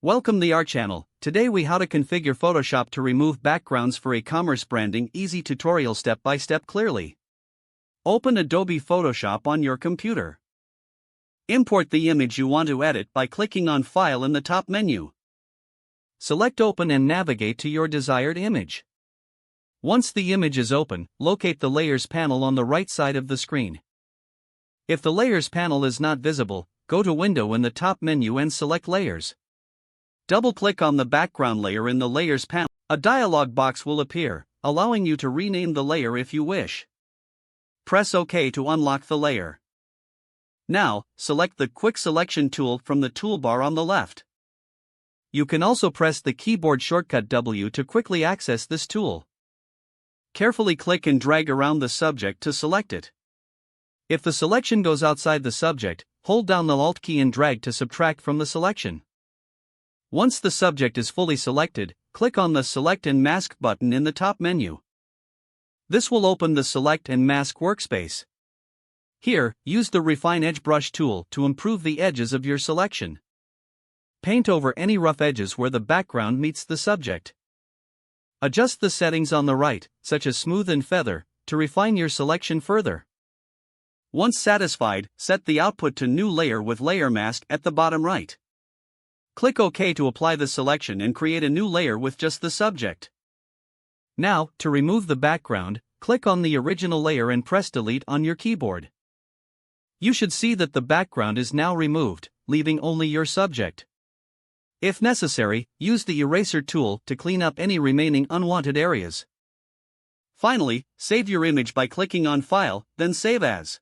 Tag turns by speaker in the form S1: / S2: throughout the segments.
S1: Welcome to our channel. Today we how to configure Photoshop to remove backgrounds for e-commerce branding. Easy tutorial step by step clearly. Open Adobe Photoshop on your computer. Import the image you want to edit by clicking on File in the top menu. Select Open and navigate to your desired image. Once the image is open, locate the Layers panel on the right side of the screen. If the Layers panel is not visible, go to Window in the top menu and select Layers. Double-click on the background layer in the Layers panel. A dialog box will appear, allowing you to rename the layer if you wish. Press OK to unlock the layer. Now, select the Quick Selection tool from the toolbar on the left. You can also press the keyboard shortcut W to quickly access this tool. Carefully click and drag around the subject to select it. If the selection goes outside the subject, hold down the Alt key and drag to subtract from the selection. Once the subject is fully selected, click on the Select and Mask button in the top menu. This will open the Select and Mask workspace. Here, use the Refine Edge Brush tool to improve the edges of your selection. Paint over any rough edges where the background meets the subject. Adjust the settings on the right, such as Smooth and Feather, to refine your selection further. Once satisfied, set the output to New Layer with Layer Mask at the bottom right. Click OK to apply the selection and create a new layer with just the subject. Now, to remove the background, click on the original layer and press Delete on your keyboard. You should see that the background is now removed, leaving only your subject. If necessary, use the Eraser tool to clean up any remaining unwanted areas. Finally, save your image by clicking on File, then Save As.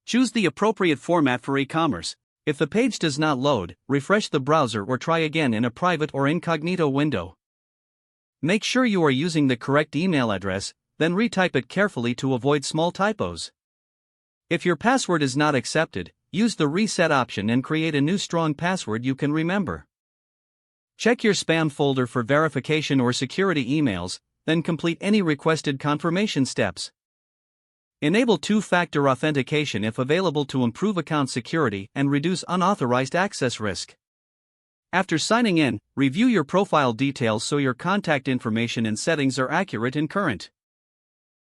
S1: Choose the appropriate format for e-commerce. If the page does not load, refresh the browser or try again in a private or incognito window. Make sure you are using the correct email address, then retype it carefully to avoid small typos. If your password is not accepted, use the Reset option and create a new strong password you can remember. Check your spam folder for verification or security emails, then complete any requested confirmation steps. Enable two-factor authentication if available to improve account security and reduce unauthorized access risk. After signing in, review your profile details so your contact information and settings are accurate and current.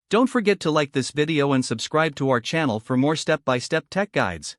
S1: Don't forget to like this video and subscribe to our channel for more step-by-step tech guides.